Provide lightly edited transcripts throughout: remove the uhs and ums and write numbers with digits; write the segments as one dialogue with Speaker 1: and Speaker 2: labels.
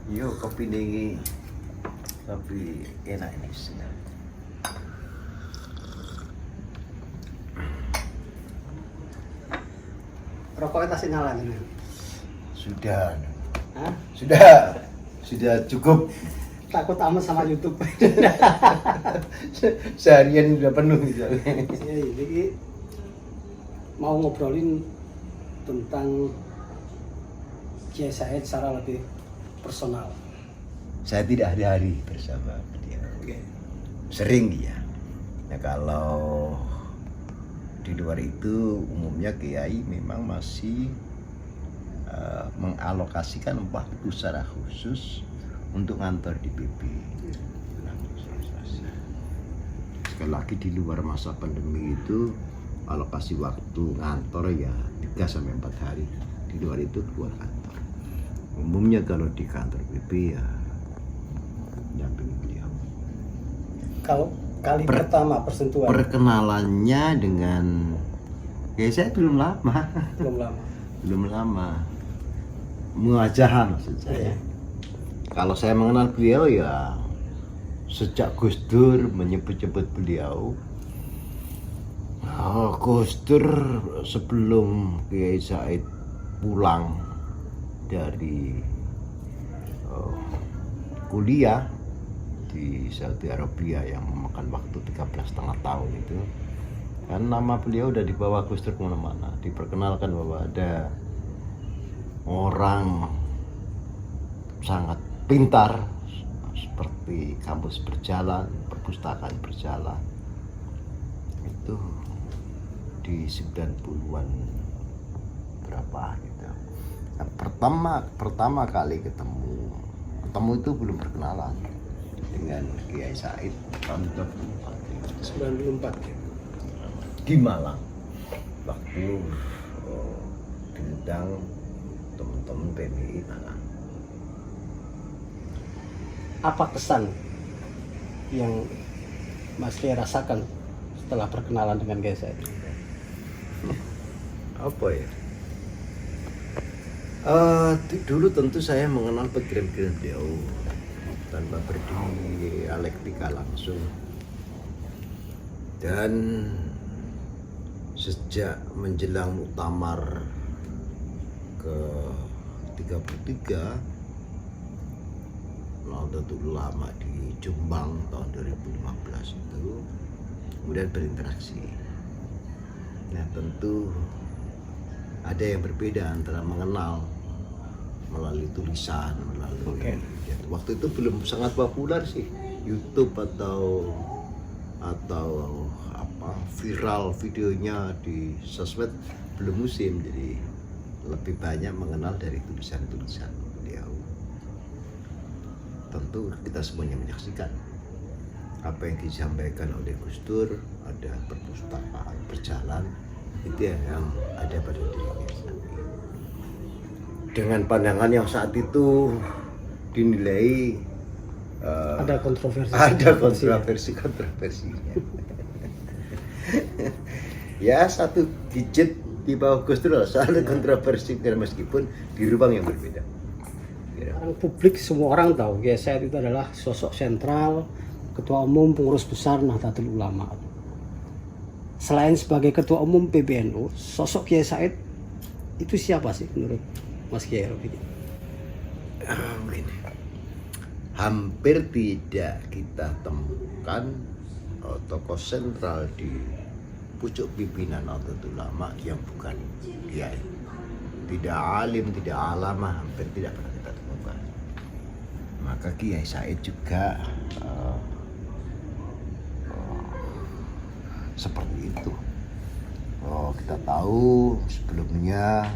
Speaker 1: Yo kopi ini kopi enak ini sih.
Speaker 2: Rokoknya tasik nyala ini.
Speaker 1: Sudah.
Speaker 2: Hah?
Speaker 1: Sudah cukup.
Speaker 2: Takut amat sama YouTube.
Speaker 1: Seharian sudah penuh misalnya.
Speaker 2: Jadi mau ngobrolin tentang Kiai Said secara lebih personal.
Speaker 1: Saya tidak hari-hari bersama beliau.
Speaker 2: Oke.
Speaker 1: Sering ya. Nah kalau di luar itu umumnya kiai memang masih mengalokasikan waktu secara khusus untuk ngantor di PP. Sekali lagi di luar masa pandemi itu alokasi waktu ngantor ya 3-4 hari. Di luar itu keluar kantor. Umumnya kalau di kantor PP ya nyamping beliau.
Speaker 2: Kalau kali pertama persentuhan
Speaker 1: Perkenalannya dengan ya saya belum lama.
Speaker 2: belum lama.
Speaker 1: Muajahan maksud saya.
Speaker 2: Iya.
Speaker 1: Kalau saya mengenal beliau ya sejak Gus Dur menyebut-nyebut beliau. Gus Dur sebelum Kiai Said pulang dari kuliah di Saudi Arabia yang memakan waktu 13,5 tahun itu, kan nama beliau udah dibawa Gus Dur kemana-mana, diperkenalkan bahwa ada orang sangat pintar seperti kampus berjalan, perpustakaan berjalan. Itu di 90-an berapa gitu. Nah, pertama kali ketemu itu belum perkenalan dengan Kiai Said tahun
Speaker 2: 94 ya.
Speaker 1: di Malang waktu diundang teman-teman PMI Malang.
Speaker 2: Apa kesan yang Mas Kiai rasakan setelah perkenalan dengan Kiai Said?
Speaker 1: Apa ya? Dulu tentu saya mengenal pikiran-pikiran beliau tanpa berdialektika langsung, dan sejak menjelang muktamar ke 33 Nahdlatul Ulama di Jombang tahun 2015 itu kemudian berinteraksi. Nah tentu ada yang berbeda antara mengenal melalui tulisan, melalui waktu itu belum sangat populer sih YouTube atau apa viral videonya di sosmed, belum musim, jadi lebih banyak mengenal dari tulisan-tulisan beliau. Tentu kita semuanya menyaksikan apa yang disampaikan oleh Gus Dur, ada perpustakaan berjalan, itu yang ada pada dirinya. Dengan pandangan yang saat itu dinilai
Speaker 2: Ada kontroversinya.
Speaker 1: Ya satu digit di bawah Gus Dur soal kontroversi, dan meskipun di ruang yang berbeda.
Speaker 2: Sekarang publik semua orang tahu Kiai Said itu adalah sosok sentral, ketua umum pengurus besar Nahdlatul Ulama. Selain sebagai ketua umum PBNU, sosok Kiai Said itu siapa sih menurut Mas Kiai Robi?
Speaker 1: Begini, hampir tidak kita temukan tokoh sentral di pucuk pimpinan Nahdlatul Ulama yang bukan kiai. Tidak alim, tidak alama, hampir tidak pernah kita temukan. Maka Kiai Said juga seperti itu. Kita tahu sebelumnya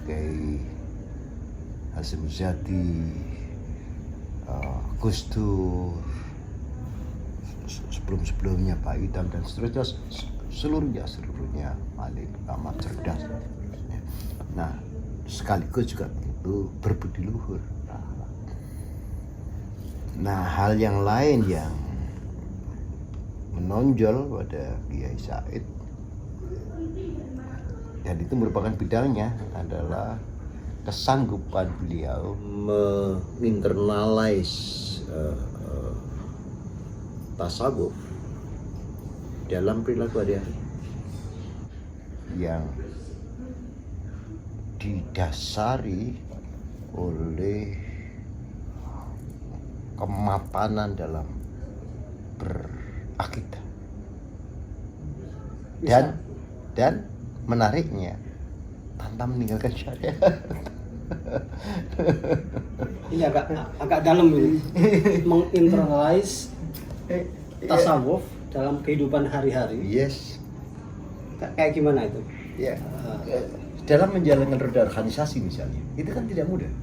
Speaker 1: Kiai Hasyim Muzadi, Gus Dur, sebelumnya Pak Idam dan seterusnya, seluruhnya alim, amat cerdas. Nah, sekaligus juga tentu berbudi luhur. Nah, hal yang lain yang menonjol pada Kiai Said, dan itu merupakan bidangnya, adalah kesanggupan beliau menginternalize tasawuf dalam perilaku hari-hari yang didasari oleh kemapanan dalam berakidah. Dan menariknya tanpa meninggalkan syariat.
Speaker 2: Ini agak dalam ini. Menginternalize tasawuf dalam kehidupan hari-hari.
Speaker 1: Yes.
Speaker 2: Kayak gimana itu?
Speaker 1: Ya. Dalam menjalankan roda organisasi misalnya, itu kan tidak mudah.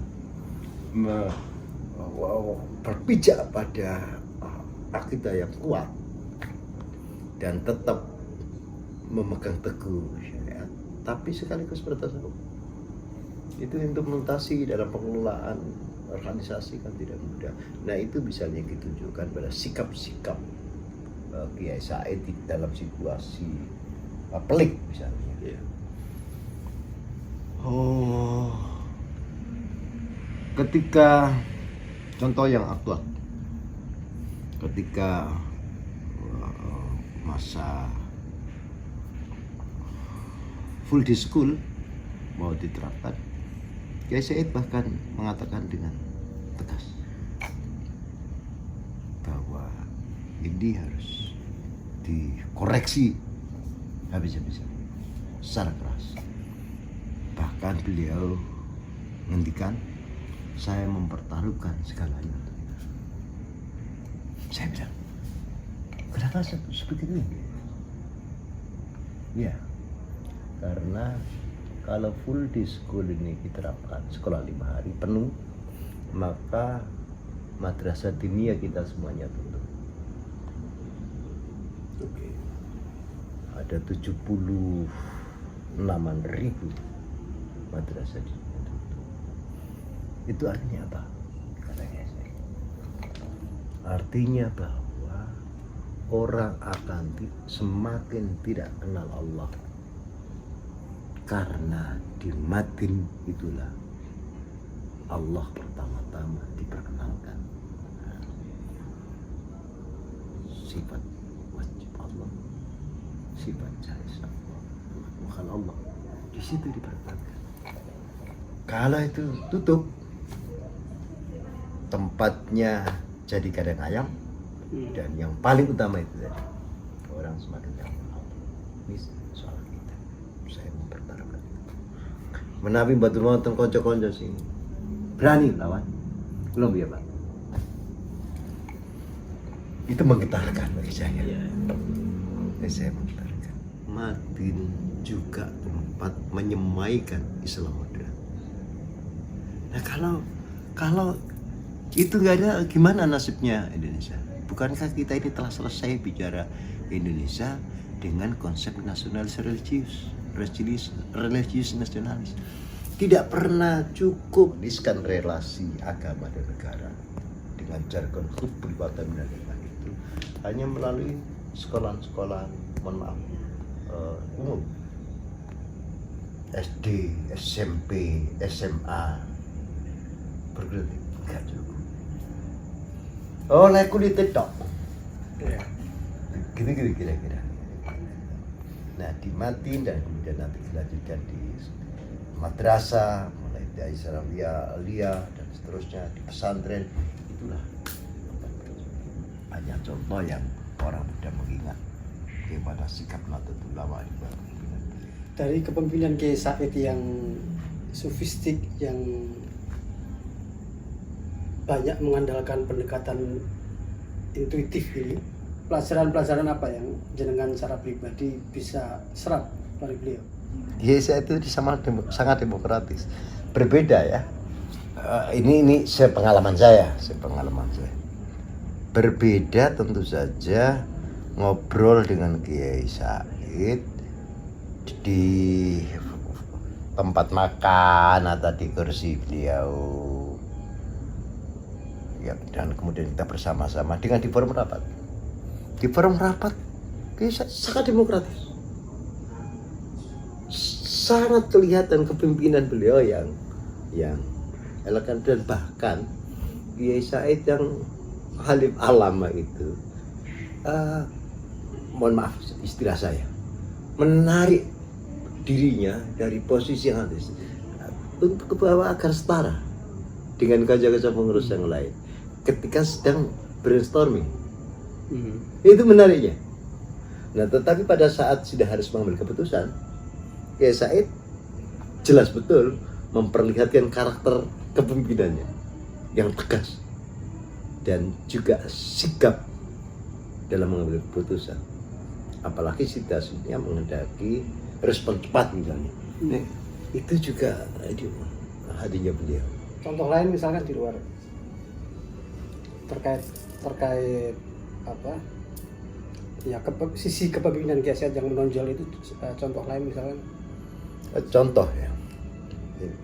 Speaker 1: Berpijak pada akidah yang kuat dan tetap memegang teguh syariat, tapi sekaligus bertasawuf. Itu implementasi dalam pengelolaan organisasi kan tidak mudah. Nah, itu misalnya ditunjukkan pada sikap-sikap Kiai Said di dalam situasi pelik misalnya. Ya. Ketika contoh yang aktual, ketika masa full day school mau diterapkan, Kiai Said bahkan mengatakan dengan tegas bahwa ini harus dikoreksi habis-habisan secara keras. Bahkan beliau menghentikan, saya mempertaruhkan segalanya. Saya bilang, kenapa seperti ini? Ya, karena kalau full day school ini diterapkan, sekolah 5 hari penuh, maka madrasah diniyah kita semuanya tutup. Oke. Ada 76.000 madrasah diniyah tutup. Itu artinya apa? Katanya saya. Artinya bahwa orang akan semakin tidak kenal Allah. Karena di matin itulah Allah pertama-tama diperkenalkan. Sifat wajib Allah, sifat jais Allah, bukan Allah. Di situ diperkenalkan. Kalau itu tutup, tempatnya jadi kandang ayam, dan yang paling utama itu tadi, orang semakin jauh Allah. Ini soal kita. Saya mempertaruhkan itu. Menabi batu montong konco-konco sini. Berani lawan? Belum ya Pak? Itu menggetarkan bagi saya. Saya menggetarkan. Matin juga tempat menyemaikan Islam modern. Nah kalau itu nggak ada, gimana nasibnya Indonesia? Bukankah kita ini telah selesai bicara Indonesia dengan konsep nasionalis religius nasionalis? Tidak pernah cukup diskan relasi agama dan negara dengan jargon kepribadian dan lain-lain itu hanya melalui sekolah-sekolah, umum, SD, SMP, SMA, perguruan tinggi, enggak cukup. Oleh kulit tok. Gini kira-kira. Nah, dimatin dan kemudian nanti dilanjutkan di madrasah, mulai dari Aliyah dan seterusnya di pesantren. Itulah banyak contoh yang orang mudah mengingat bagaimana sikap Nahdlatul Ulama di bawah kepemimpinan beliau.
Speaker 2: Dari kepemimpinan Kiai Said yang sofistik, yang banyak mengandalkan pendekatan intuitif ini, pelajaran-pelajaran apa yang jenengan secara pribadi bisa serap dari beliau?
Speaker 1: Kiai Said itu sangat demokratis. Berbeda ya. Ini sepengalaman saya. Berbeda tentu saja ngobrol dengan Kiai Said di tempat makan atau di kursi beliau. Ya, dan kemudian kita bersama-sama dengan di forum rapat. Di forum rapat, sangat demokratis. Sangat kelihatan kepemimpinan beliau yang yang elegan, dan bahkan Kiai Said yang alim alama itu mohon maaf istilah saya, menarik dirinya dari posisi yang ada untuk ke bawah agar setara dengan kaca-kaca pengurus yang lain ketika sedang brainstorming. Itu menariknya. Nah, tetapi pada saat sudah harus mengambil keputusan, Kiai Said jelas betul memperlihatkan karakter kepemimpinannya yang tegas dan juga sigap dalam mengambil keputusan. Apalagi situasinya menghendaki respon cepat misalnya. Nah, itu juga hadinya beliau.
Speaker 2: Contoh lain misalkan di luar terkait apa ya, sisi kepemimpinan Kiai Said yang menonjol itu, contoh lain misalkan.
Speaker 1: Contoh ya,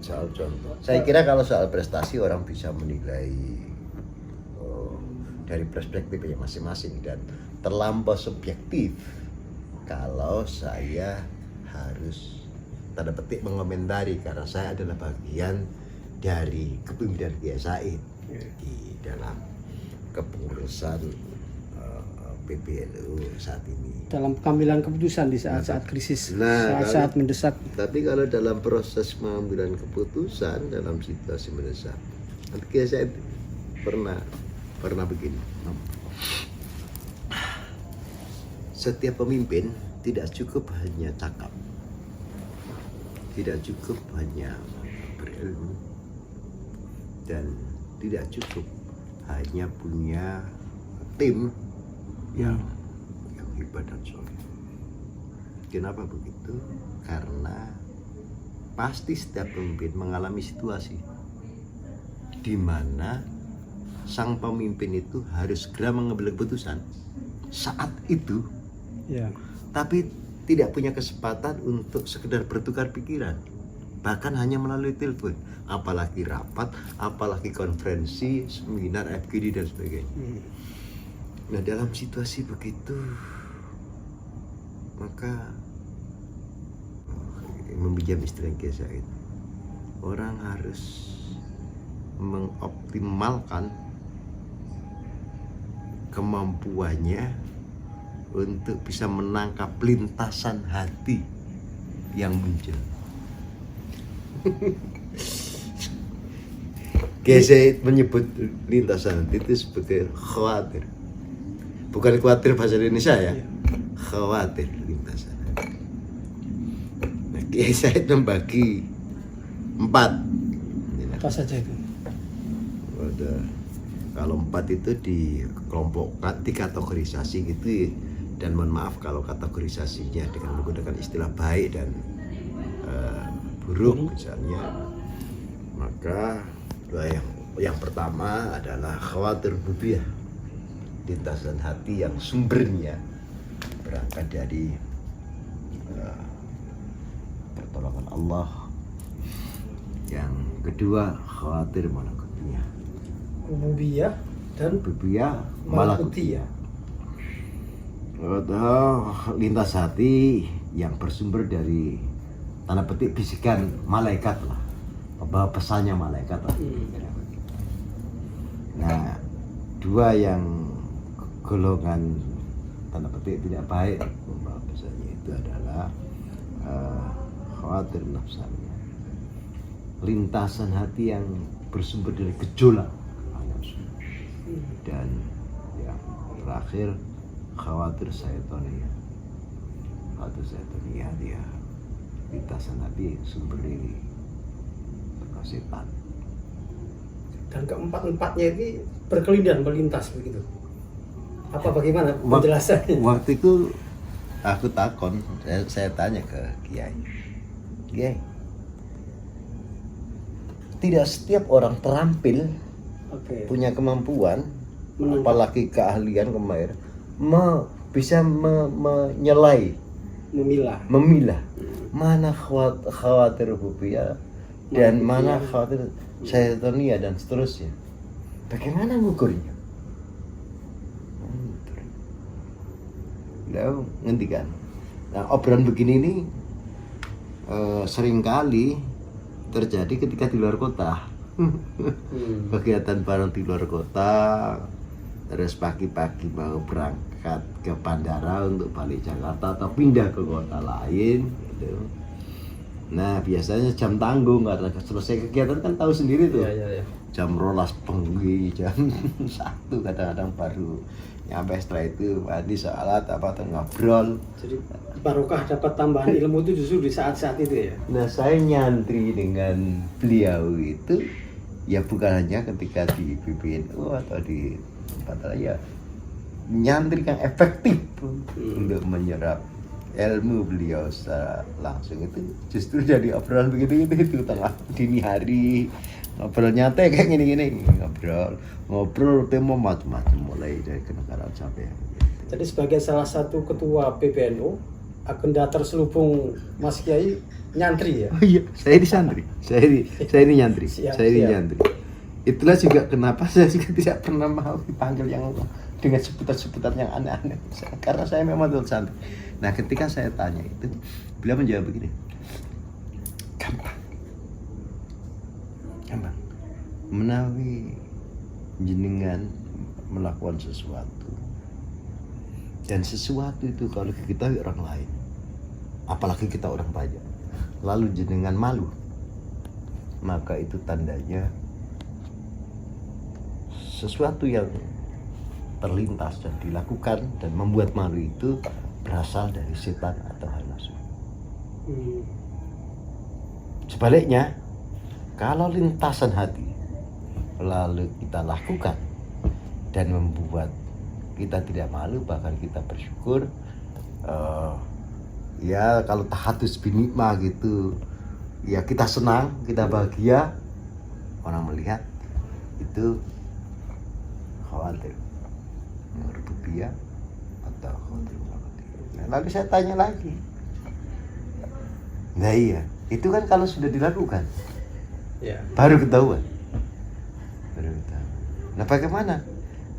Speaker 1: soal contoh. Saya kira kalau soal prestasi orang bisa menilai dari perspektifnya masing-masing, dan terlampau subjektif kalau saya harus tanda petik mengomentari, karena saya adalah bagian dari kepemimpinan Kiai Said di dalam kepengurusan PBNU saat ini.
Speaker 2: Dalam pengambilan keputusan di saat-saat krisis, saat mendesak.
Speaker 1: Tapi kalau dalam proses pengambilan keputusan dalam situasi mendesak, Kiai Said pernah begini. Setiap pemimpin tidak cukup hanya cakap, tidak cukup hanya berilmu, dan tidak cukup hanya punya tim yang hebat dan solid. Kenapa begitu? Karena pasti setiap pemimpin mengalami situasi di mana sang pemimpin itu harus segera mengambil keputusan saat itu, tapi tidak punya kesempatan untuk sekedar bertukar pikiran, bahkan hanya melalui telepon, apalagi rapat, apalagi konferensi, seminar, FGD dan sebagainya. Nah, dalam situasi begitu, maka meminjam istilah Kiai Said, orang harus mengoptimalkan kemampuannya untuk bisa menangkap lintasan hati yang muncul. Kiai Said menyebut lintasan hati itu sebagai khawatir. Bukan khawatir bahasa Indonesia ya, khawatir lintasan hati. Nah, Kiai Said membagi 4.
Speaker 2: Apa saja itu?
Speaker 1: Kalau 4 itu dikelompokkan, dikategorisasi gitu, dan mohon maaf kalau kategorisasinya dengan menggunakan istilah baik dan buruk misalnya, maka yang pertama adalah khawatir rububiyah, lintasan hati yang sumbernya berangkat dari pertolongan Allah. Yang kedua khawatir malakutiyah,
Speaker 2: rububiyah dan
Speaker 1: malakutiyah. Lintas hati yang bersumber dari tanda petik bisikan malaikat lah, bahwa pesannya malaikat lah. Nah, 2 yang golongan tanda petik tidak baik membawa pesannya itu adalah khawatir nafsanya, lintasan hati yang bersumber dari gejolak nafsu, dan yang terakhir khawatir syaitaniyah. Khawatir syaitaniyah dia lintasan hati sumber dari setan.
Speaker 2: Dan keempat-empatnya ini berkelindahan melintas begitu. Apa bagaimana penjelasannya?
Speaker 1: Waktu itu aku takon, saya tanya ke Kiai, tidak setiap orang terampil punya kemampuan, apalagi keahlian kemarin, bisa menyelai, memilah mana khawatir rububiyah dan mana khawatir syaitaniyah dan seterusnya. Bagaimana mengukurnya? Ngendikan. Nah, obrolan begini ini seringkali terjadi ketika di luar kota. Kegiatan bareng di luar kota, terus pagi-pagi mau berangkat ke bandara untuk balik Jakarta atau pindah ke kota lain gitu. Nah biasanya jam tanggung karena selesai kegiatan kan tahu sendiri tuh.
Speaker 2: Iya.
Speaker 1: Jam 12 bengi, jam 1 kadang-kadang baru nyampe. Setelah itu mandi sholat apa tuh ngobrol.
Speaker 2: Jadi barokah dapat tambahan ilmu itu justru di saat-saat itu ya.
Speaker 1: Nah saya nyantri dengan beliau itu ya bukan hanya ketika di PBNU atau di tempat lain, ya nyantri yang efektif untuk menyerap ilmu beliau secara langsung itu justru jadi obrolan begitu itu tengah dini hari, ngobrol nyantai kayak gini ngobrol tema macam-macam mulai dari kenegaraan sampai
Speaker 2: Jadi sebagai salah satu ketua PBNU, agenda terselubung Mas Kiai nyantri ya.
Speaker 1: Oh iya, saya di santri. Saya ini nyantri.
Speaker 2: Siap.
Speaker 1: Nyantri. Itulah juga kenapa saya juga tidak pernah mau dipanggil yang dengan sebutan-sebutan yang aneh-aneh. Karena saya memang betul santri. Nah, ketika saya tanya itu, beliau menjawab begini. Gampang. Menawi jenengan melakukan sesuatu. Dan sesuatu itu kalau kita orang lain, apalagi kita orang banyak, lalu jenengan malu, maka itu tandanya sesuatu yang terlintas dan dilakukan dan membuat malu itu berasal dari setan atau hawa nafsu. Sebaliknya, kalau lintasan hati lalu kita lakukan dan membuat kita tidak malu, bahkan kita bersyukur, ya kalau tahatus binikmah gitu, ya kita senang, kita bahagia, orang melihat itu khawatir rububiyah atau khawatir. Nah, lalu saya tanya lagi, nah iya, itu kan kalau sudah dilakukan,
Speaker 2: Ya.
Speaker 1: baru ketahuan. Nah bagaimana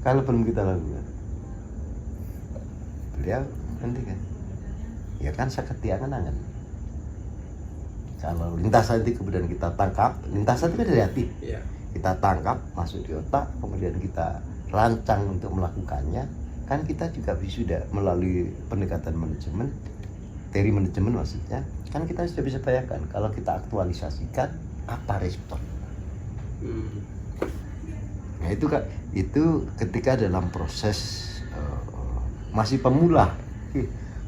Speaker 1: kalau belum kita lakukan? Beliau nanti kan, ya kan sakit angan-angan. Kalau lintasan itu kemudian kita tangkap, lintasan itu kan dari hati.
Speaker 2: Ya.
Speaker 1: Kita tangkap, masuk di otak, kemudian kita rancang untuk melakukannya. Kan kita juga sudah melalui pendekatan manajemen, teori manajemen maksudnya. Kan kita sudah bisa bayangkan kalau kita aktualisasikan apa respon. Nah itu kan, itu ketika dalam proses masih pemula,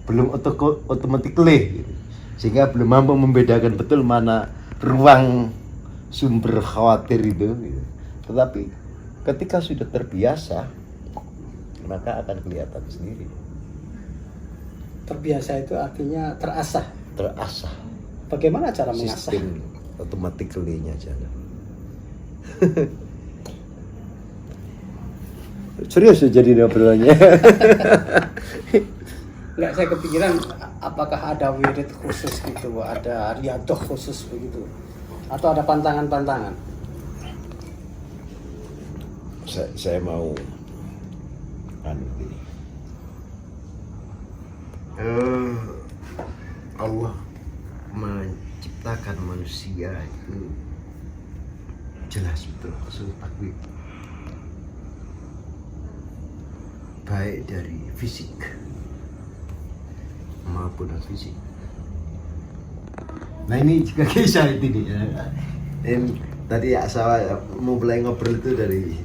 Speaker 1: belum automatically gitu. Sehingga belum mampu membedakan betul mana ruang sumber khawatir itu gitu. Tetapi ketika sudah terbiasa, maka akan kelihatan sendiri.
Speaker 2: Terbiasa itu artinya terasah. Bagaimana cara mengasah?
Speaker 1: Sistem automatically-nya jalan. Serius ya jadi obrolannya.
Speaker 2: Enggak, saya kepikiran apakah ada wirid khusus gitu, ada riadoh khusus begitu, atau ada pantangan-pantangan?
Speaker 1: Saya mau Allah menciptakan manusia itu jelas betul usul takwim, baik dari fisik maupun non fisik. Nah ini juga kisah ini ya. Tadi ya saya mau mulai ngobrol itu dari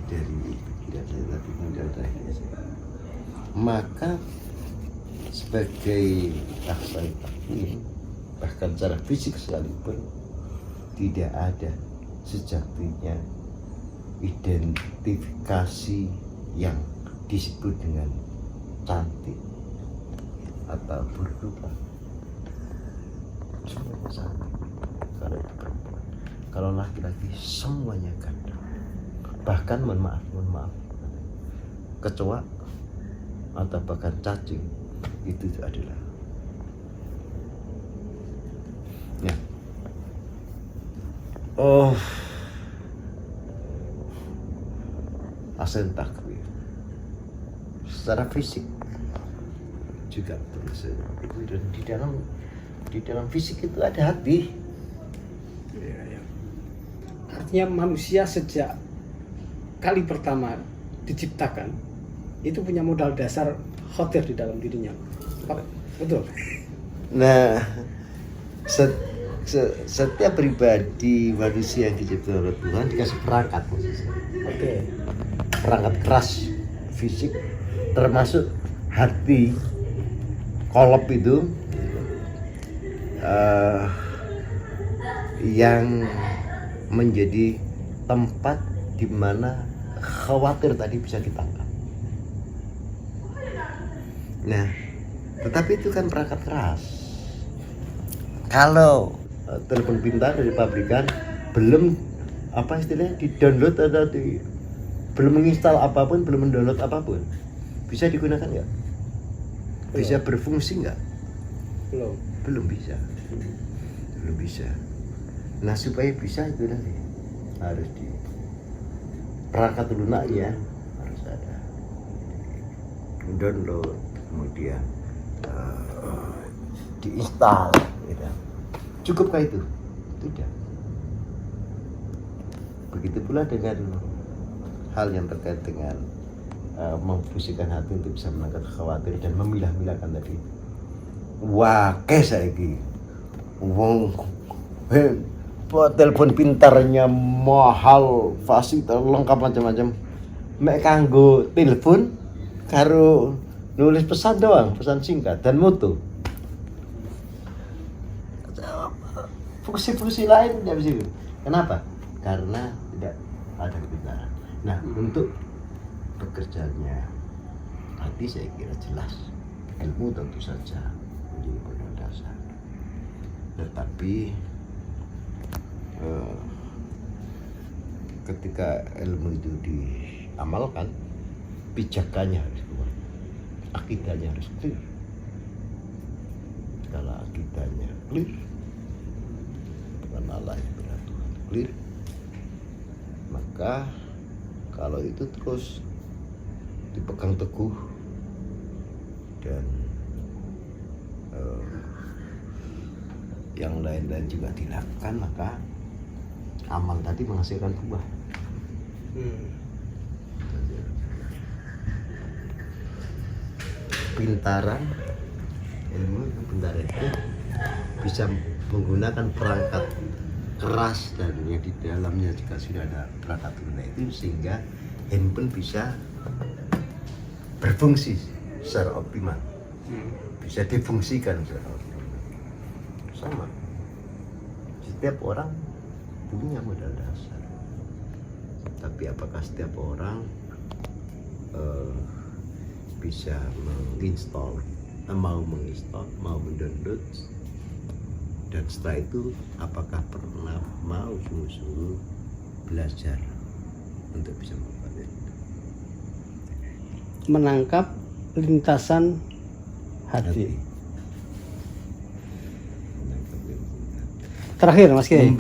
Speaker 1: maka sebagai aksai takwim, bahkan secara fisik sekalipun tidak ada sejatinya identifikasi yang disebut dengan cantik atau berrupa. Semuanya cantik kalau itu perempuan, kalau laki-laki semuanya ganteng. Bahkan mohon maaf kecoa atau bahkan cacing itu adalah ya. Asal takwim secara fisik juga terus dan di dalam fisik itu ada hati.
Speaker 2: Ya. Artinya manusia sejak kali pertama diciptakan itu punya modal dasar khawatir di dalam dirinya. Betul?
Speaker 1: Nah, setiap pribadi manusia yang diciptakan oleh Tuhan dikasih perangkat.
Speaker 2: Oke.
Speaker 1: Perangkat keras fisik, termasuk hati kolop itu yang menjadi tempat di mana khawatir tadi bisa ditangkap. Nah, tetapi itu kan perangkat keras. Kalau telepon pintar dari pabrikan belum apa istilahnya di-download atau belum menginstal apapun, belum mendownload apapun, bisa digunakan nggak? Bisa berfungsi nggak? Belum bisa. Belum bisa. Nah, supaya bisa itu nanti harus di perangkat lunaknya harus ada download, kemudian diinstal, gitu. Cukupkah itu? Tidak. Begitu pula dengan hal yang terkait dengan memfungsikan hati untuk bisa menangkap khawatir dan memilah-milahkan tadi. Wake saiki wong telepon pintarnya mahal, fasilitas lengkap macam-macam. Mek kanggo telepon karo nulis pesan doang, pesan singkat dan mutu. Fungsi-fungsi lain tidak bisa. Kenapa? Karena tidak ada kepintaran. Nah, untuk bekerjanya hati saya kira jelas. Ilmu tentu saja menjadi modal dasar. Tetapi ketika ilmu itu diamalkan, pijakannya harus kuat, akidahnya harus clear. Kalau akidahnya clear, Allah yang benar Tuhan clear, maka kalau itu terus dipegang teguh dan yang lain-lain juga dilakukan, maka amal tadi menghasilkan buah. Pintaran, ilmu pintaran itu bisa menggunakan perangkat keras dan yang di dalamnya juga sudah ada perangkat lunak itu, sehingga handphone bisa berfungsi secara optimal, bisa difungsikan secara optimal. Sama, setiap orang punya modal dasar, tapi apakah setiap orang bisa menginstall, mau menginstall, mau mendownload, dan setelah itu apakah pernah mau sungguh-sungguh belajar untuk bisa melakukan itu?
Speaker 2: Menangkap lintasan hati. Terakhir Mas Kiai.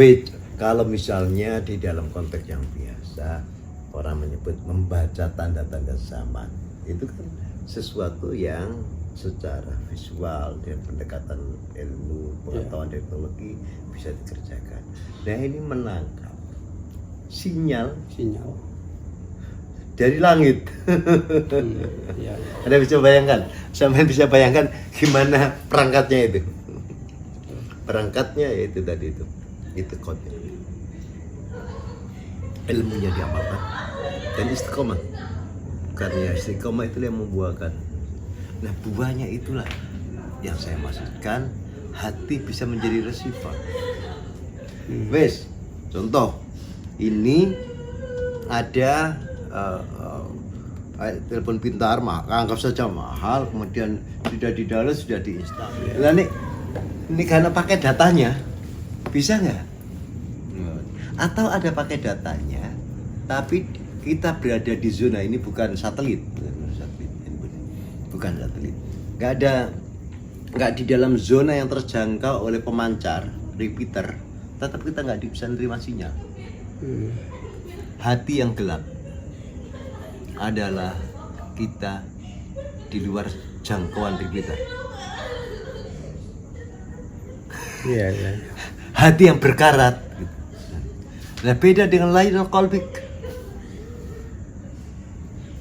Speaker 1: Kalau misalnya di dalam konteks yang biasa orang menyebut membaca tanda-tanda zaman, itu kan sesuatu yang secara visual dan pendekatan ilmu pengetahuan teknologi bisa dikerjakan. Nah, ini menangkap sinyal dari langit. Anda bisa bayangkan, sampai bisa bayangkan gimana perangkatnya itu. Perangkatnya yaitu tadi itu kodnya. Ilmunya diamalkan dan istiqomah. Karena istiqomah itu yang membuahkan. Nah, buahnya itulah yang saya maksudkan, hati bisa menjadi receiver. Wes, contoh ini ada telepon pintar, maka anggap saja mahal, kemudian sudah di download, sudah diinstal. Nah, ini karena pakai datanya, bisa nggak? Atau ada pakai datanya, tapi kita berada di zona ini bukan satelit, bukan satelit. Nggak di dalam zona yang terjangkau oleh pemancar, repeater, tetap kita nggak bisa menerima sinyal. Hati yang gelap adalah kita di luar jangkauan repeater. Hati yang berkarat. Nah, beda dengan lainul qalbik.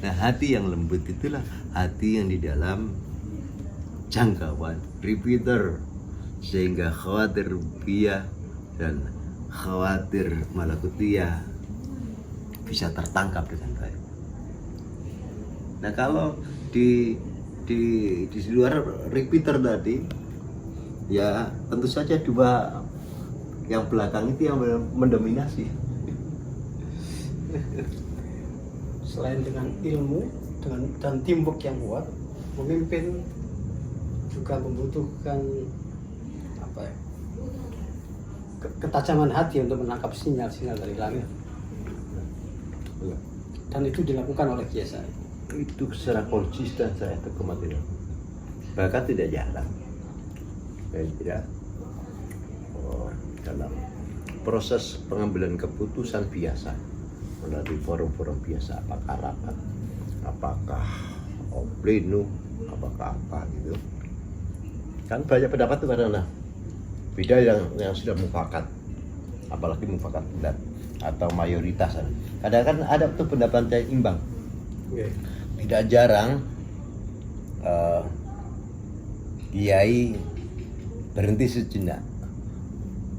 Speaker 1: Nah, hati yang lembut itulah hati yang di dalam jangkauan repeater, sehingga khawatir rububiyah dan khawatir malakutiyah bisa tertangkap dengan baik. Nah, kalau di luar repeater tadi, ya tentu saja dua yang belakang itu yang mendominasi.
Speaker 2: Selain dengan ilmu dan teamwork yang kuat, memimpin juga membutuhkan apa ya, ketajaman hati untuk menangkap sinyal-sinyal dari langit. Dan itu dilakukan oleh Kiai Said.
Speaker 1: Itu secara konsisten saya tekuni, bahkan tidak jarang. Saya tidak dalam proses pengambilan keputusan biasa melalui forum-forum biasa, apakah rapat, apakah pleno, apakah apa gitu. Kan banyak pendapat itu karena beda yang sudah mufakat, apalagi mufakat bulat atau mayoritas. Kadang kan ada tuh pendapat yang imbang. Tidak jarang kiai berhenti sejenak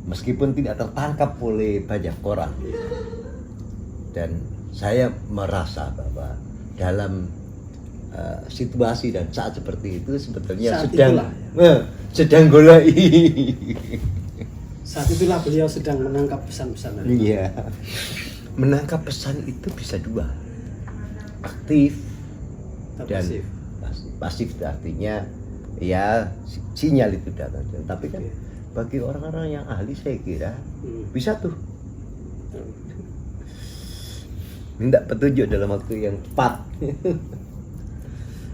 Speaker 1: meskipun tidak tertangkap oleh banyak orang. Dan saya merasa bahwa dalam situasi dan saat seperti itu sebetulnya
Speaker 2: Saat
Speaker 1: sedang golai.
Speaker 2: Saat itulah beliau sedang menangkap pesan-pesan dari
Speaker 1: Iya. Menangkap pesan itu bisa dua. Aktif dan pasif artinya ya sinyal itu datang. Tapi kan bagi orang-orang yang ahli saya kira bisa tuh minta petunjuk dalam waktu yang tepat.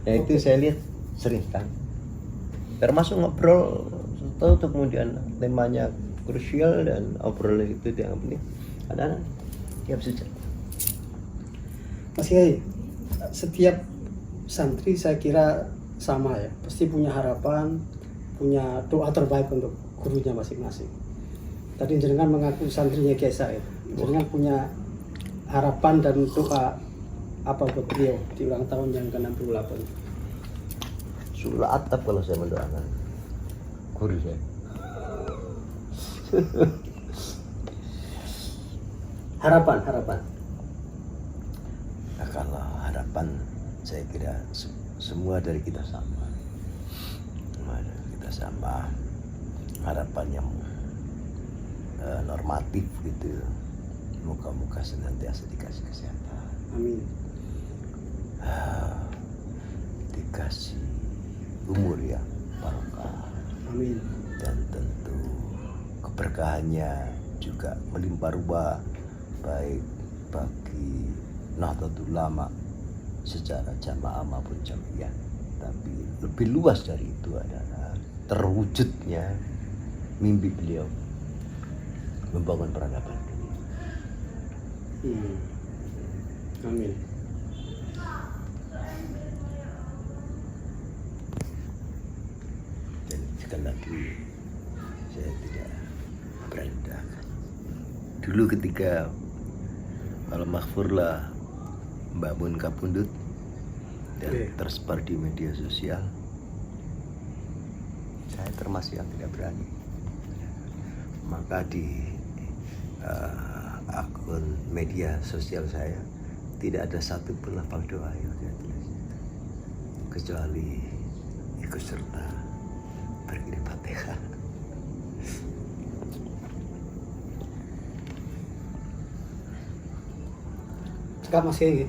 Speaker 1: Ya itu saya lihat sering kan, termasuk ngobrol tahu tuh kemudian temanya krusial dan obrolan itu yang penting ada tiap saja.
Speaker 2: Mas Kiai, setiap santri saya kira sama ya, pasti punya harapan, punya doa terbaik untuk gurunya masing-masing. Tadi jenengan mengaku santrinya Kiai Said, jenengan punya harapan dan doa apa buat beliau di ulang tahun yang ke-68?
Speaker 1: Surah At-Tab kalau saya mendoakan guru saya.
Speaker 2: Harapan.
Speaker 1: Nah, kalau harapan saya kira semua dari kita sama. Semua dari kita sama. Harapan yang normatif gitu. Moga-moga senantiasa dikasih kesehatan.
Speaker 2: Amin.
Speaker 1: Dikasih umur yang barokah.
Speaker 2: Amin.
Speaker 1: Dan tentu keberkahannya juga melimpah ruah baik bagi Nahdlatul Ulama secara jamaah maupun jamiah, tapi lebih luas dari itu adalah terwujudnya mimpi beliau membangun peradaban dunia.
Speaker 2: Amin.
Speaker 1: Dan sekali lagi saya tidak merendahkan. Dulu ketika Al-Maghfurlah Mbak Mun Kapundut dan tersebar di media sosial, saya termasuk yang tidak berani. Maka di akun media sosial saya tidak ada satu pun lafal doa yang saya tulis, kecuali ikut serta berkirim Fatihah.
Speaker 2: Cakap Mas Kiai.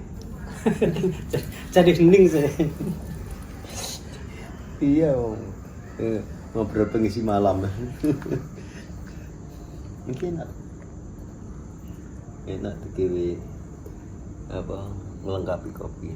Speaker 2: Jadi hening saya.
Speaker 1: Iya, ngobrol pengisi malam. Mungkin enak dikiwi apa melengkapi kopi.